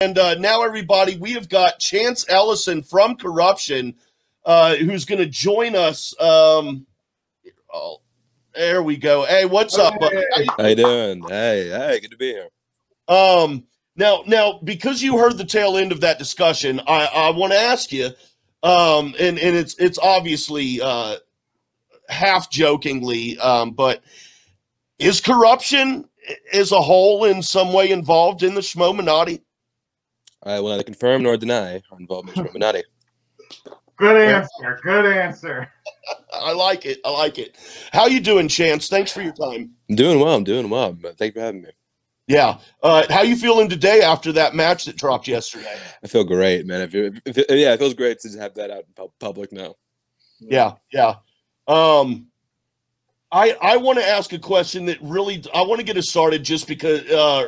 And now, everybody, we have got Chance Ellison from KOrruption, who's going to join us. There we go. Hey, what's up, buddy? How you doing? Hey, good to be here. Now, because you heard the tail end of that discussion, I want to ask you, and it's obviously half jokingly, but is KOrruption as a whole in some way involved in the Schmoedown? I will neither confirm nor deny our involvement in Schmoedown. Good answer. Good answer. I like it. I like it. How you doing, Chance? Thanks for your time. I'm doing well. But thank you for having me. Yeah. How you feeling today after that match that dropped yesterday? I feel great, man. Yeah, it feels great to just have that out in public now. Yeah. I want to ask a question that really I want to get us started just because,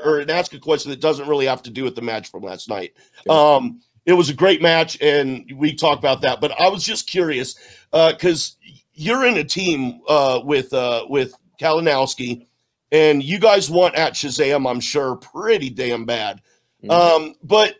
or ask a question that doesn't really have to do with the match from last night. Sure. It was a great match, and we talked about that. But I was just curious because you're in a team with Kalinowski, and you guys want at Shazam, I'm sure, pretty damn bad. Mm-hmm. But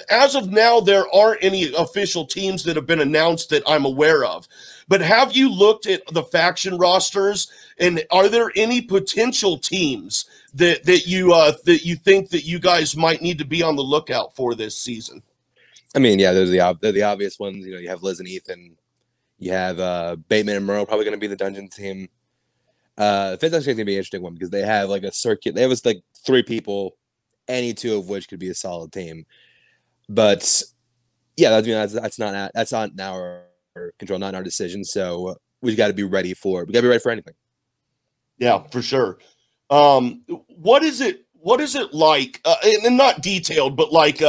as of now, there aren't any official teams that have been announced that I'm aware of. But have you looked at the faction rosters, and are there any potential teams that you think that you guys might need to be on the lookout for this season? I mean, yeah, they're the obvious ones. You know, you have Liz and Ethan. You have Bateman and Merle probably going to be the dungeon team. Fifth actually going to be an interesting one because they have like a circuit. They have like 3 people, any 2 of which could be a solid team. But yeah, that's not in our control, not in our decision. So we got to be ready for anything. Yeah, for sure. What is it like? And not detailed, but like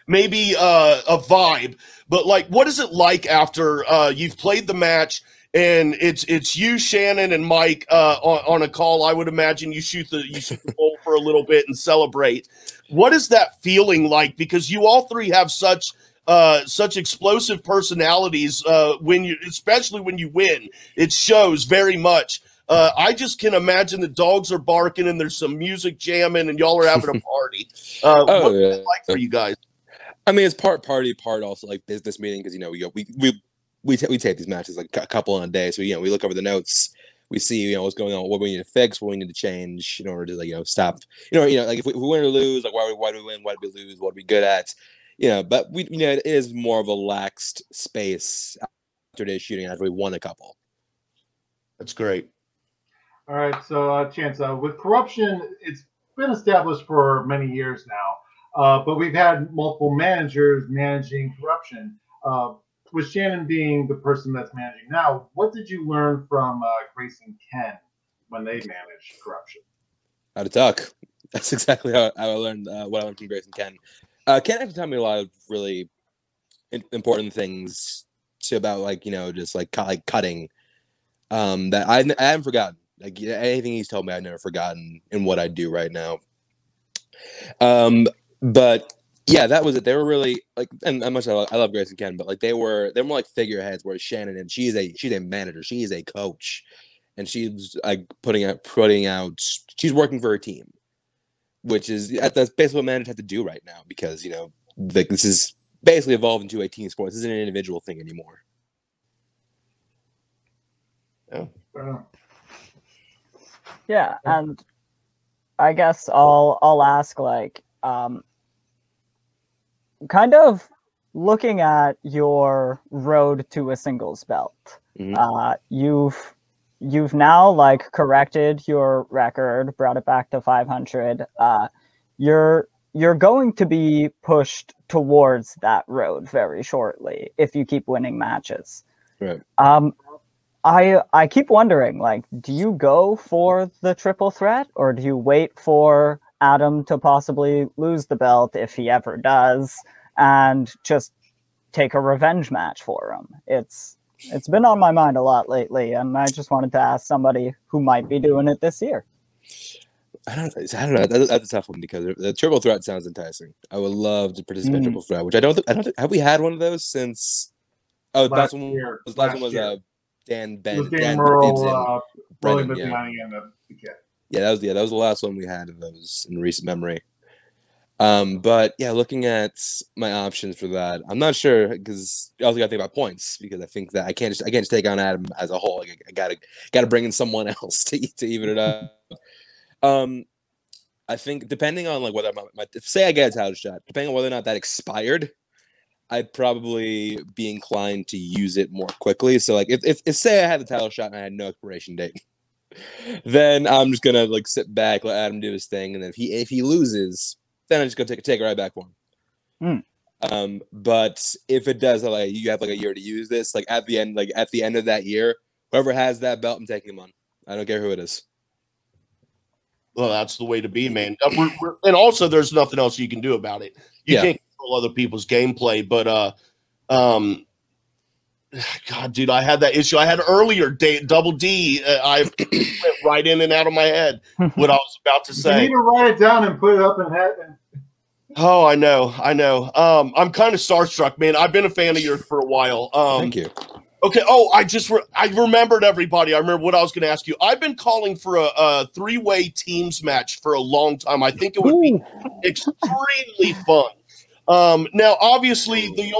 maybe a vibe. But like, what is it like after you've played the match and it's you, Shannon, and Mike on a call? I would imagine you shoot the goal for a little bit and celebrate. What is that feeling like? Because you all 3 have such explosive personalities. Especially when you win, it shows very much. I just can imagine the dogs are barking and there's some music jamming and y'all are having a party. What's it like for you guys? I mean, it's part party, part also like business meeting because we tape these matches like a couple on a day, so we look over the notes. We see, what's going on, what we need to fix, what we need to change in order to, stop. Like if we win or lose, like why do we win, why do we lose, what are we good at? But it is more of a laxed space after day shooting after we won a couple. That's great. All right, so Chance, with KOrruption, it's been established for many years now, but we've had multiple managers managing KOrruption. With Shannon being the person that's managing now, what did you learn from Grace and Ken when they managed KOrruption? How to talk. That's exactly how I learned what I learned from Grace and Ken. Ken actually taught me a lot of really important things about just like cutting that I haven't forgotten. Like anything he's told me, I've never forgotten in what I do right now. But yeah, that was it. They were really like, and I love Grace and Ken, but like they're more like figureheads. Whereas Shannon, and she's a manager, she's a coach, and she's like putting out. She's working for her team, which is that's basically what managers have to do right now because this is basically evolved into a team sport. This isn't an individual thing anymore. Yeah. Yeah, and I guess I'll ask kind of looking at your road to a singles belt. Mm-hmm. You've now corrected your record, brought it back to 500. You're going to be pushed towards that road very shortly if you keep winning matches. Right. I keep wondering, do you go for the triple threat, or do you wait for Adam to possibly lose the belt if he ever does, and just take a revenge match for him? It's been on my mind a lot lately, and I just wanted to ask somebody who might be doing it this year. I don't know. That's a tough one because the triple threat sounds enticing. I would love to participate in triple threat, which I don't think. Have we had one of those since? Oh, last one was Dan Merle, Brendan, yeah. Yeah, that was the last one we had of those in recent memory. But yeah, looking at my options for that, I'm not sure because I also got to think about points because I think that I can't just take on Adam as a whole. Like, I gotta bring in someone else to even it up. I think depending on like whether say I get a title shot, depending on whether or not that expired, I'd probably be inclined to use it more quickly. So like if say I had the title shot and I had no expiration date, then I'm just gonna like sit back, let Adam do his thing, and then if he loses, then I'm just gonna take it right back for him. But if it does, like you have like a year to use this, like at the end of that year, whoever has that belt, I'm taking him on. I don't care who it is. Well, that's the way to be, man. And also, there's nothing else you can do about it. You can't control other people's gameplay, but God, dude, I had that issue. I had earlier. Double D. I went right in and out of my head what I was about to say. You need to write it down and put it up in head. Oh, I know. I'm kind of starstruck, man. I've been a fan of yours for a while. Thank you. Okay. Oh, I remembered everybody. I remember what I was going to ask you. I've been calling for a three-way teams match for a long time. I think it would be extremely fun. Now, obviously, the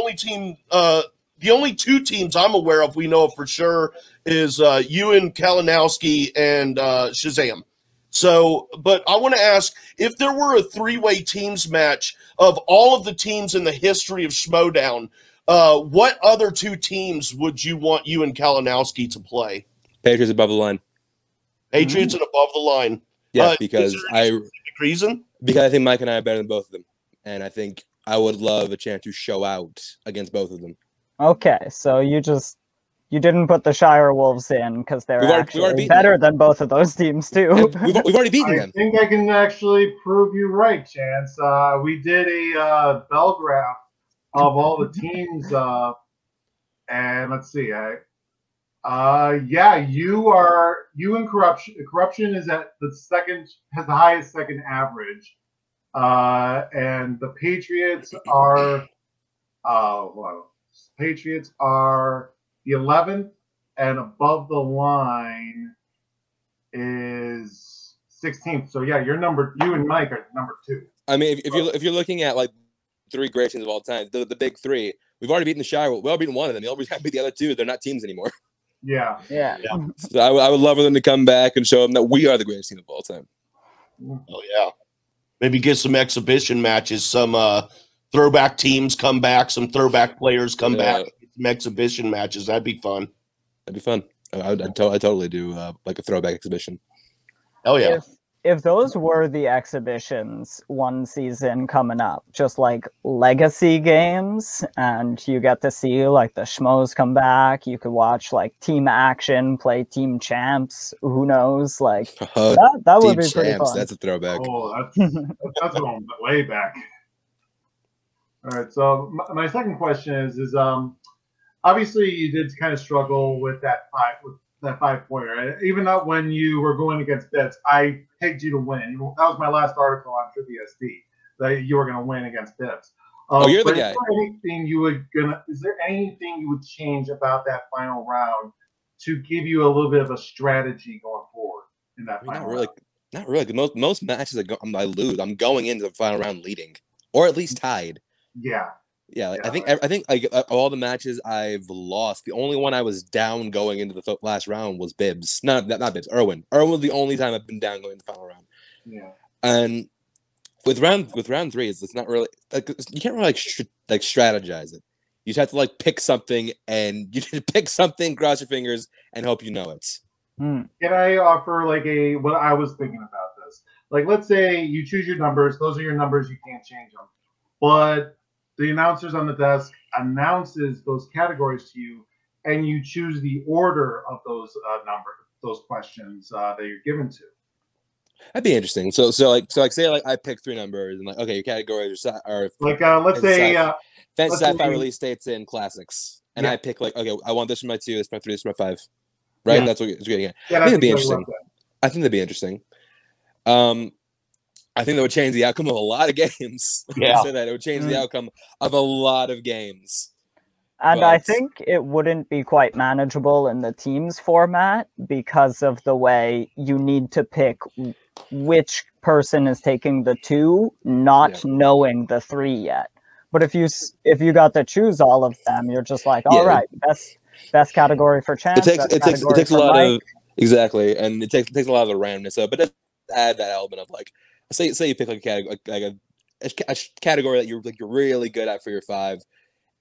only two teams I'm aware of, we know for sure, is you and Kalinowski and Shazam. So, but I want to ask, if there were a three-way teams match of all of the teams in the history of Schmoedown, what other two teams would you want you and Kalinowski to play? Patriots above the line. Patriots and above the line. Yeah, because reason? Because I think Mike and I are better than both of them, and I think I would love a chance to show out against both of them. Okay, so you didn't put the Shire Wolves in because they're actually better than both of those teams too. We've already beaten them. I think I can actually prove you right, Chance. We did a bell graph of all the teams, and let's see. Yeah, you and Corruption. Corruption is at the second, has the highest second average, and the Patriots are. Patriots are the 11th, and above the line is 16th. So yeah, you and Mike are number 2. I mean, if you're looking at like 3 great teams of all time, the big 3, we've already beaten the Shire. We've already beaten one of them. We have to beat the other 2. They're not teams anymore. Yeah. So I would love for them to come back and show them that we are the greatest team of all time. Oh yeah, maybe get some exhibition matches, some throwback teams come back, some throwback players come back, some exhibition matches. That'd be fun. That'd be fun. I'd totally do like a throwback exhibition. Oh yeah. If those were the exhibitions one season coming up, just like legacy games, and you get to see like the Schmoes come back, you could watch like team action, play team champs. Who knows? Like that would be pretty fun. That's a throwback. Oh, that's going way back. All right. So my second question is obviously you did kind of struggle with that 5-pointer. Even though when you were going against Bits, I pegged you to win. That was my last article on TriviaSD, that you were going to win against Bits. You're the guy. Is there anything you would change about that final round to give you a little bit of a strategy going forward in that final round? Not really. Most matches I lose, I'm going into the final round leading, or at least tied. Yeah. Yeah, I think like all the matches I've lost, the only one I was down going into the last round was Bibbs. Not Bibbs. Erwin. Erwin was the only time I've been down going into the final round. Yeah. And with round 3, it's not really like you can't really like strategize it. You just have to like pick something, and you just pick something, cross your fingers, and hope you know it. Can I offer like what I was thinking about this? Like, let's say you choose your numbers; those are your numbers. You can't change them, but the announcers on the desk announces those categories to you, and you choose the order of those questions that you're given to. That'd be interesting. So say I pick 3 numbers, and like, okay, your categories are like let's say fantasy sci-fi release dates in classics, and I pick like, okay, I want this for my 2, this for my 3, this for my 5, right? Yeah. That's what you're getting at. Yeah, I think that'd be interesting. I think that'd be interesting. I think that would change the outcome of a lot of games. Yeah. Say that it would change the outcome of a lot of games. And I think it wouldn't be quite manageable in the teams format because of the way you need to pick which person is taking the 2, not knowing the 3 yet. But if you got to choose all of them, you're just like, all right, best category for Chance. It takes a lot of exactly, and it takes a lot of the randomness up. But just add that element of like, say you pick like a category that you're really good at for your 5,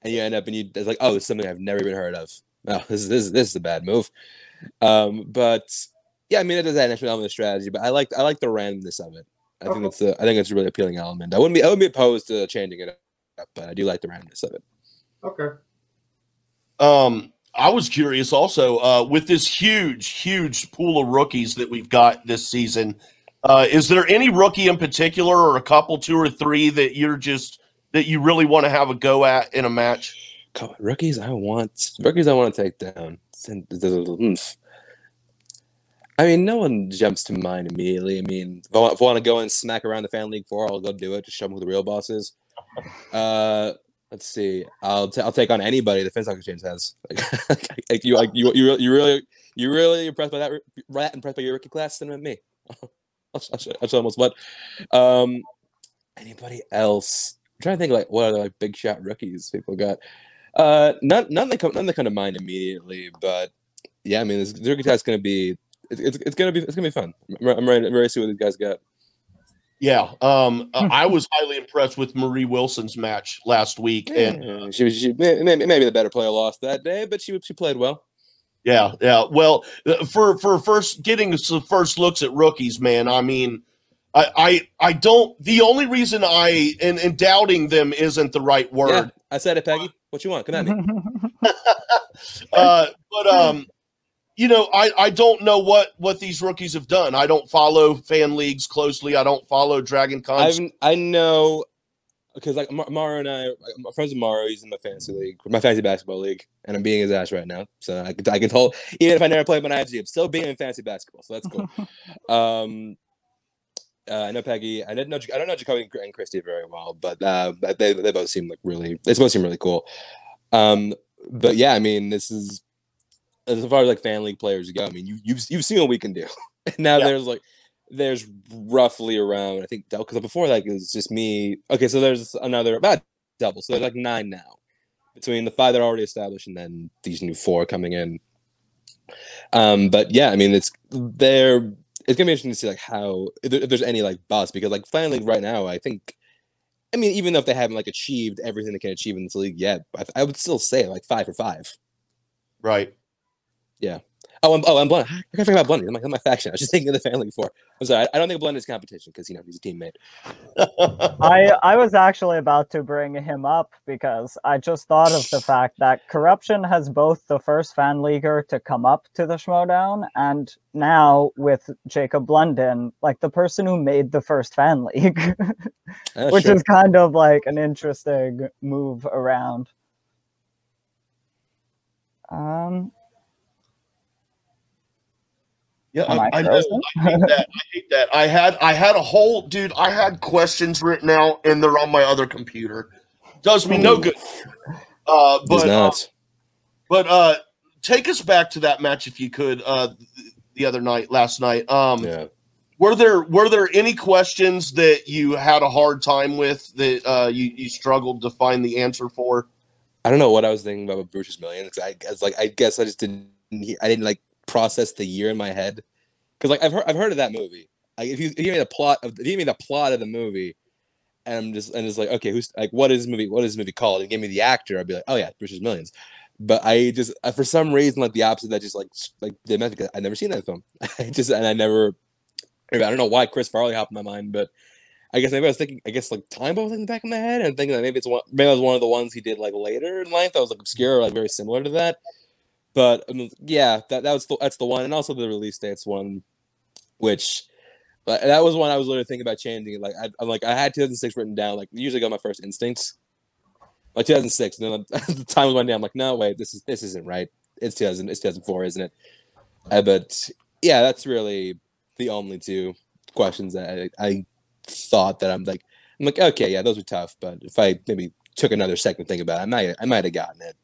and you end up and it's like, oh, this is something I've never even heard of. Oh, this is a bad move. But yeah, I mean, it does add an extra element of strategy, but I like the randomness of it. I think it's a really appealing element. I wouldn't be opposed to changing it up, but I do like the randomness of it. Okay. I was curious also, with this huge pool of rookies that we've got this season, is there any rookie in particular, or a couple, 2 or 3 that you really want to have a go at in a match? Rookies I want to take down. I mean, no one jumps to mind immediately. I mean, if I want to go and smack around the Fan League 4, I'll go do it. Just show them who the real boss is. Let's see. I'll take on anybody the Fence Exchange has. Like you really impressed by that? Impressed by your rookie class? Send them at me. I'll show them what's what. Anybody else? I'm trying to think like what other like big shot rookies people got. None that come to mind immediately, but yeah, I mean, this rookie class is gonna be it's gonna be fun. I'm ready to see what these guys got. Yeah, I was highly impressed with Marie Wilson's match last week, and she maybe the better player lost that day, but she played well. Yeah. Well, for first getting some first looks at rookies, man. I mean, I don't. The only reason and doubting them isn't the right word. Yeah, I said it, Peggy. What you want? Come at me. But you know, I don't know what these rookies have done. I don't follow fan leagues closely. I don't follow Dragon Con. I know because like Mario and I'm friends with Mario. He's in my fantasy league, my fantasy basketball league, and I'm beating his ass right now. So I can hold, even if I never played on IG, I'm still beating in fantasy basketball. So that's cool. I know Peggy. I don't know Jacoby and Christy very well, but they both seem like they both seem really cool. But yeah, I mean, this is as far as like fan league players go. I mean, you've seen what we can do. And now there's roughly around, I think, because before that it was just me. Okay, so there's another about double, so there's like 9 now between the 5 that are already established and then these new 4 coming in. But yeah, I mean, it's gonna be interesting to see like how if there's any like buzz, because like fan league right now, I mean, even though if they haven't like achieved everything they can achieve in this league yet, I would still say like 5 for 5. Right. Yeah. I'm Blunted. I can't forget about Blunted. I'm my faction. I was just thinking of the fan league before. I'm sorry. I don't think Blunted is competition because he's a teammate. I was actually about to bring him up because I just thought of the fact that Corruption has both the first fan leaguer to come up to the Schmoedown, and now with Jacob London, like the person who made the first fan league, which is kind of like an interesting move around. Yeah, I know. I hate that. I had a whole dude. I had questions written out, and they're on my other computer. Does me no good. But take us back to that match if you could. Last night. Yeah. Were there any questions that you had a hard time with that you struggled to find the answer for? I don't know what I was thinking about Bruce's Millions. I guess I just didn't like process the year in my head, because like I've heard of that movie. Like if you give me the plot of the movie, and I'm just like, okay, who's like, what is the movie called? And give me the actor, I'd be like, oh yeah, Bruce's Millions. But I just for some reason like the opposite, that just like I've never seen that film. I don't know why Chris Farley hopped in my mind, but I guess maybe I was thinking, like Time Bomb was in the back of my head, and thinking that maybe it was one of the ones he did like later in life that was like obscure or like very similar to that. But yeah, that's the one, and also the release dates one, which that was one I was literally thinking about changing. Like I had 2006 written down. Like usually go my first instincts, like 2006. And then the time was went down. I'm like, no, wait, this isn't right. It's 2004, isn't it? But yeah, that's really the only 2 questions that I thought that I'm like, okay, yeah, those were tough. But if I maybe took another second to think about it, I might have gotten it.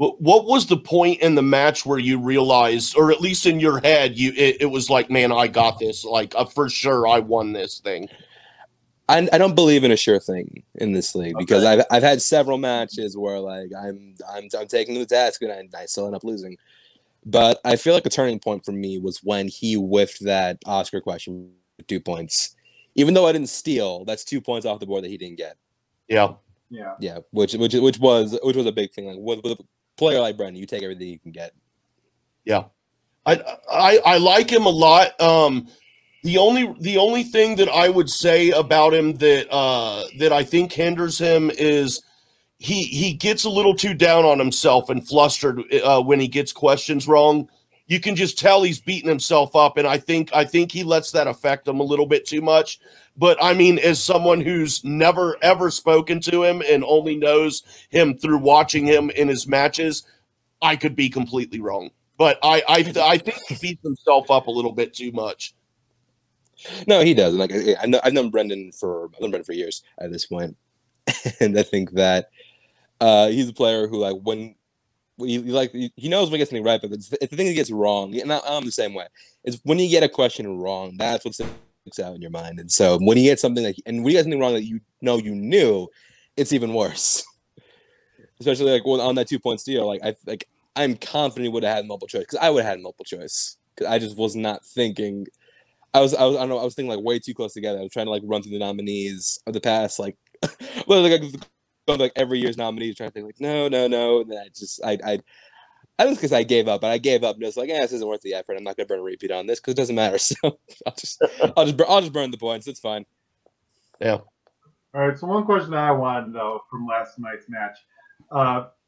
What was the point in the match where you realized, or at least in your head, it was like, man, I got this. Like, for sure, I won this thing. I don't believe in a sure thing in this league because I've had several matches where like I'm taking the task and I still end up losing. But I feel like a turning point for me was when he whiffed that Oscar question with 2 points. Even though I didn't steal, that's 2 points off the board that he didn't get. Yeah. Which was a big thing. Like with a player like Brendan, you take everything you can get. Yeah, I like him a lot. The only thing that I would say about him that I think hinders him is he gets a little too down on himself and flustered when he gets questions wrong. You can just tell he's beating himself up, and I think he lets that affect him a little bit too much. But I mean, as someone who's never ever spoken to him and only knows him through watching him in his matches, I could be completely wrong. But I think he beats himself up a little bit too much. No, he does. Like I've known Brendan for years at this point, and I think that he's a player who like when he knows when he gets something right, but it's the thing he gets wrong. And I'm the same way. Is when you get a question wrong, that's what sticks out in your mind. And so when you get something when you get something wrong that you knew, it's even worse. Especially like on that 2 point steal, I'm confident he would have had multiple choice because I would have had multiple choice because I just was not thinking. I was thinking like way too close together. I was trying to like run through the nominees of the past, like every year's nominees, trying to think like no. And then I was because I gave up, but I gave up and it's like, this isn't worth the effort. I'm not gonna burn a repeat on this because it doesn't matter. So I'll just burn the points. It's fine. Yeah. All right. So one question I wanted to know from last night's match: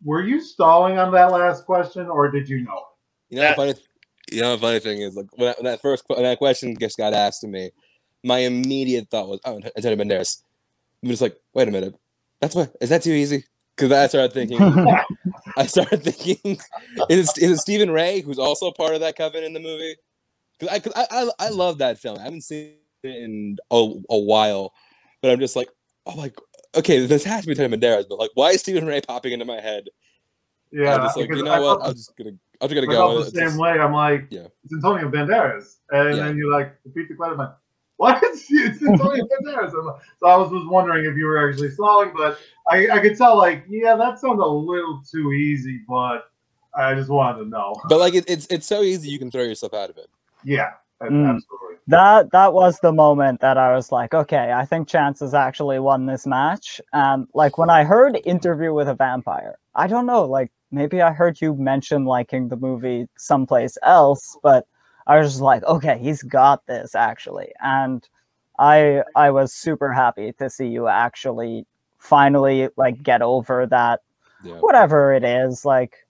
were you stalling on that last question, or did you know it? The funny thing is, like when that question just got asked to me, my immediate thought was, "Oh, Antonio Banderas." I'm just like, "Wait a minute, is that too easy?" Because I started thinking, is it Stephen Ray who's also part of that coven in the movie? Because I love that film. I haven't seen it in a while, but I'm just like, oh my, okay, this has to be Antonio Banderas, but like, why is Stephen Ray popping into my head? Yeah, I'm just like, you know what? I'm just gonna go. I felt the same way. I'm like, it's Antonio Banderas, and then you like repeat the question. I'm like, what? It's Antonio Banderas. So I was wondering if you were actually stalling, but I could tell like, that sounds a little too easy, but I just wanted to know. But like, it's so easy you can throw yourself out of it. Yeah, absolutely. That was the moment that I was like, okay, I think Chance has actually won this match. Like when I heard Interview with a Vampire, I don't know, like maybe I heard you mention liking the movie someplace else, but I was just like, okay, he's got this actually. And I was super happy to see you actually finally like get over that, whatever it is, like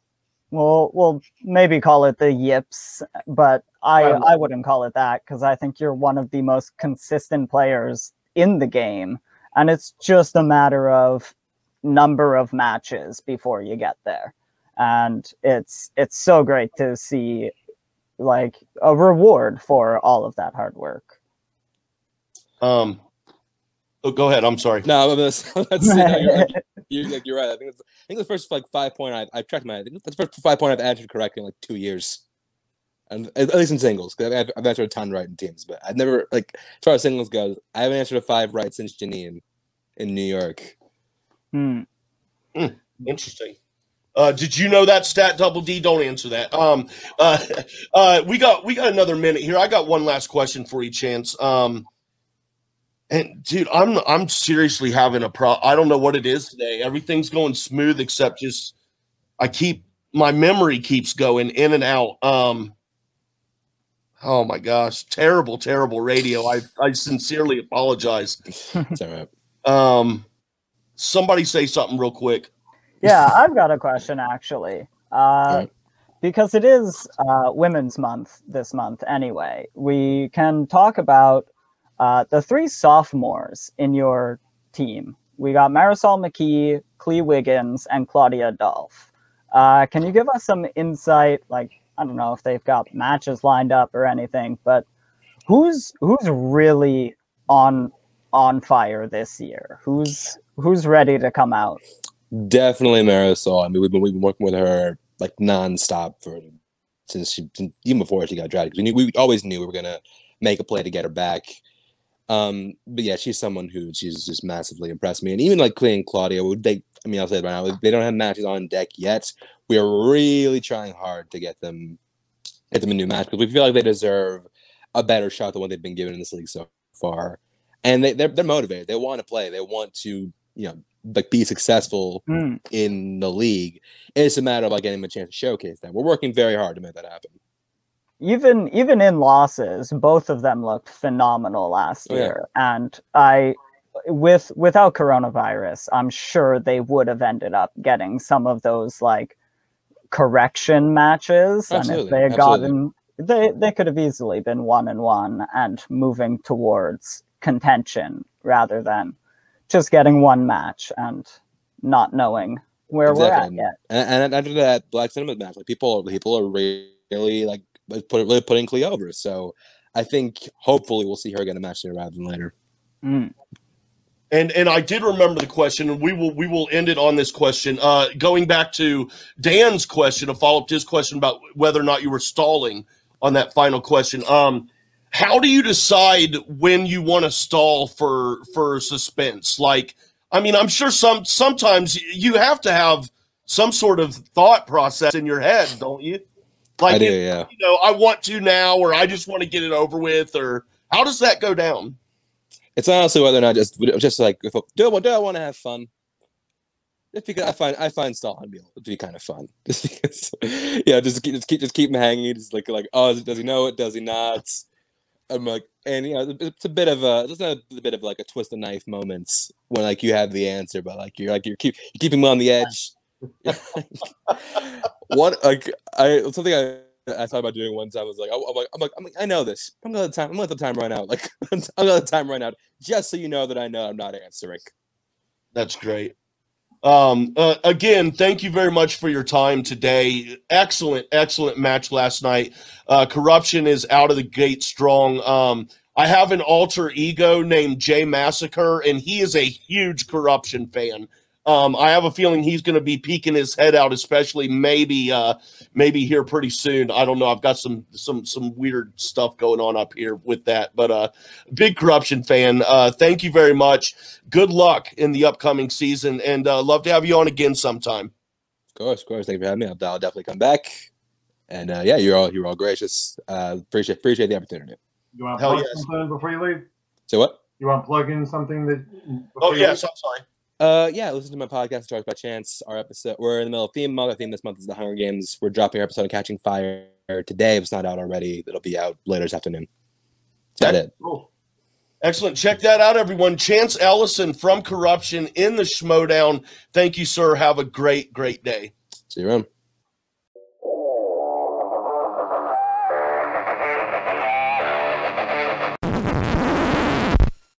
we'll maybe call it the yips, but I wouldn't call it that because I think you're one of the most consistent players in the game, and it's just a matter of number of matches before you get there. And it's so great to see like a reward for all of that hard work. Oh, go ahead. I'm sorry. No, you're right. I think the first like 5 point I've checked I think that's the first 5 point I've answered correctly in like 2 years, and at least in singles because I've answered a ton right in teams, but I've never like as far as singles goes, I haven't answered a 5 right since Janine in New York. Interesting. Did you know that stat, Double D? Don't answer that. We got another minute here. I got one last question for you, Chance. And dude, I'm seriously having a problem. I don't know what it is today. Everything's going smooth except just my memory keeps going in and out. Oh my gosh, terrible radio. I sincerely apologize. It's all right. Somebody say something real quick. Yeah, I've got a question actually. Because it is Women's Month this month anyway. We can talk about the 3 sophomores in your team. We got Marisol McKee, Clee Wiggins, and Claudia Dolph. Can you give us some insight? Like, I don't know if they've got matches lined up or anything, but who's really on fire this year? Who's ready to come out? Definitely Marisol. I mean, we've been working with her like nonstop since even before she got drafted. We always knew we were gonna make a play to get her back. But yeah, she's someone she's just massively impressed me. And even like Clay and Claudia, I'll say it right now, they don't have matches on deck yet. We are really trying hard to get them a new match because we feel like they deserve a better shot than what they've been given in this league so far. And they're motivated. They want to play. They want to, like be successful in the league. It's a matter of like getting them a chance to showcase that. We're working very hard to make that happen. Even in losses, both of them looked phenomenal last year. And without coronavirus, I'm sure they would have ended up getting some of those like correction matches. Absolutely. And if they had gotten, they could have easily been 1-1 and moving towards contention rather than just getting one match and not knowing where we're at yet. And after that Black Cinema match, like people are really like putting Clea over. So I think hopefully we'll see her get a match sooner rather than later. And I did remember the question, and we will end it on this question. Going back to Dan's question, a follow-up to his question about whether or not you were stalling on that final question. How do you decide when you want to stall for suspense? Like, I mean, I'm sure sometimes you have to have some sort of thought process in your head, don't you? Like, I do, yeah. I want to now, or I just want to get it over with, or how does that go down? It's honestly whether or not just like do I want to have fun? Just because I find stalling to be kind of fun, just because just keep him hanging. Just like oh, does he know it? Does he not? I'm like, and it's a bit of like a twist the knife moments when like you have the answer, but like you're keeping him on the edge. Something I thought about doing one time was I'm like I know this. I'm gonna let the time run out. Like I'm gonna let the time run out just so you know that I know I'm not answering. That's great. Again, thank you very much for your time today. Excellent match last night. Corruption is out of the gate strong. I have an alter ego named Jay Massacre, and he is a huge Corruption fan. I have a feeling he's going to be peeking his head out, especially maybe here pretty soon. I don't know. I've got some weird stuff going on up here with that, but big Corruption fan. Thank you very much. Good luck in the upcoming season, and love to have you on again sometime. Of course. Thank you for having me. I'll definitely come back. And you're all gracious. Appreciate the opportunity. You want to plug something before you leave? Say what? You want to plug in something that? Oh yes, I'm sorry. Listen to my podcast, Stars by Chance. We're in the middle of theme month. Our theme this month is the Hunger Games. We're dropping our episode of Catching Fire today. If it's not out already, it'll be out later this afternoon. That's it. Cool. Excellent. Check that out, everyone. Chance Ellison from Corruption in the Schmoedown. Thank you, sir. Have a great day. See you around.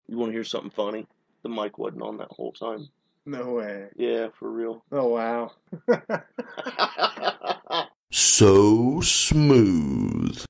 You want to hear something funny? The mic wasn't on that whole time. No way. Yeah, for real. Oh, wow. So smooth.